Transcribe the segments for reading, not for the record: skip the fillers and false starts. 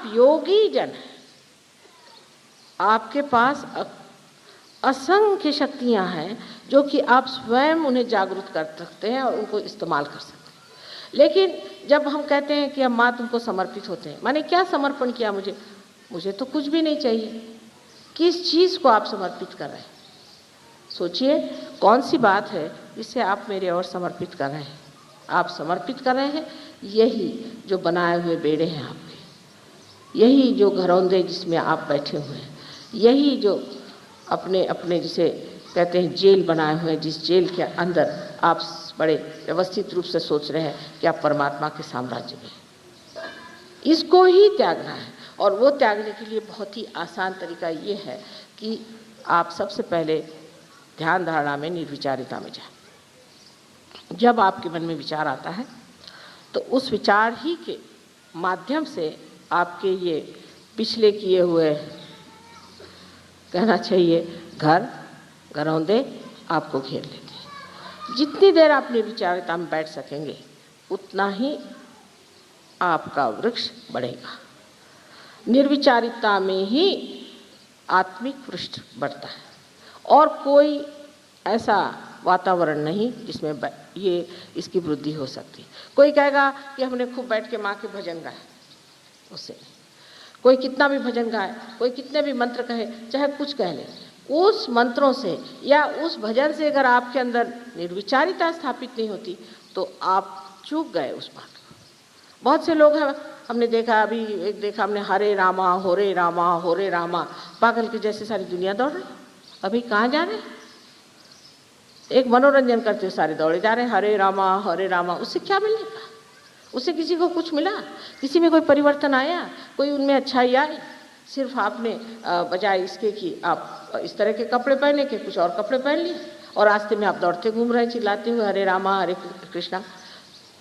योगी जन हैं, आपके पास असंख्य शक्तियां हैं जो कि आप स्वयं उन्हें जागरूक कर सकते हैं और उनको इस्तेमाल कर सकते हैं। लेकिन जब हम कहते हैं कि हम माँ तुमको समर्पित होते हैं, मैंने क्या समर्पण किया, मुझे तो कुछ भी नहीं चाहिए। किस चीज़ को आप समर्पित कर रहे हैं? सोचिए कौन सी बात है जिससे आप मेरे और समर्पित कर रहे हैं। आप समर्पित कर रहे हैं यही जो बनाए हुए बेड़े हैं आपके, यही जो घरौंदे जिसमें आप बैठे हुए हैं, यही जो अपने अपने जिसे कहते हैं जेल बनाए हुए हैं, जिस जेल के अंदर आप बड़े व्यवस्थित रूप से सोच रहे हैं कि आप परमात्मा के साम्राज्य में, इसको ही त्यागना है। और वो त्यागने के लिए बहुत ही आसान तरीका ये है कि आप सबसे पहले ध्यान धारणा में निर्विचारिता में जाएं। जब आपके मन में विचार आता है तो उस विचार ही के माध्यम से आपके ये पिछले किए हुए, कहना चाहिए घरौंदे आपको घेर लेते हैं। जितनी देर आप निर्विचारिता में बैठ सकेंगे उतना ही आपका वृक्ष बढ़ेगा। निर्विचारिता में ही आत्मिक वृक्ष बढ़ता है और कोई ऐसा वातावरण नहीं जिसमें ये इसकी वृद्धि हो सकती। कोई कहेगा कि हमने खूब बैठ के माँ के भजन गाए, उससे कोई कितना भी भजन गाए, कोई कितने भी मंत्र कहे, चाहे कुछ कह ले, उस मंत्रों से या उस भजन से अगर आपके अंदर निर्विचारिता स्थापित नहीं होती तो आप चूक गए उस बात को। बहुत से लोग हैं, हमने देखा, अभी एक देखा हमने, हरे रामा होरे रामा होरे रामा, पागल के जैसे सारी दुनिया दौड़ रही। अभी कहाँ जा रहे हैं? एक मनोरंजन करते हुए सारे दौड़े जा रहे हैं, हरे रामा। उससे क्या मिलेगा? उससे किसी को कुछ मिला? किसी में कोई परिवर्तन आया? कोई उनमें अच्छाई आई? सिर्फ आपने बजाय इसके कि आप इस तरह के कपड़े पहने के कुछ और कपड़े पहन लिए और रास्ते में आप दौड़ते घूम रहे हैं चिल्लाते हुए हरे रामा हरे कृष्णा।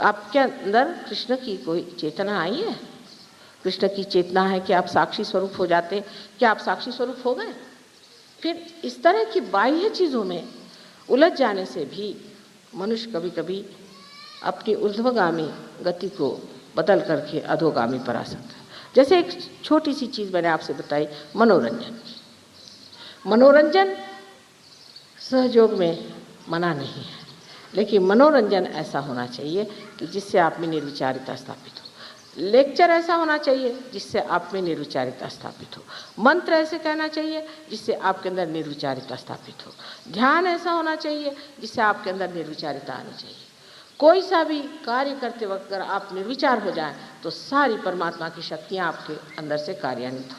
आपके अंदर कृष्ण की कोई चेतना आई है? कृष्ण की चेतना है कि आप साक्षी स्वरूप हो जाते हैं। क्या आप साक्षी स्वरूप हो गए? फिर इस तरह की बाह्य चीज़ों में उलझ जाने से भी मनुष्य कभी कभी अपनी ऊर्ध्वगामी गति को बदल करके अधोगामी पर आ सकता है। जैसे एक छोटी सी चीज़ मैंने आपसे बताई, मनोरंजन सहयोग में मना नहीं है, लेकिन मनोरंजन ऐसा होना चाहिए कि जिससे आप में निर्विचारिता स्थापित हो। लेक्चर ऐसा होना चाहिए जिससे आप में निर्विचारिता स्थापित हो। मंत्र ऐसे कहना चाहिए जिससे आपके अंदर निर्विचारिता स्थापित हो। ध्यान ऐसा होना चाहिए जिससे आपके अंदर निर्विचारिता आनी चाहिए। कोई सा भी कार्य करते वक्त अगर आप निर्विचार हो जाएं तो सारी परमात्मा की शक्तियाँ आपके अंदर से कार्यान्वित हो।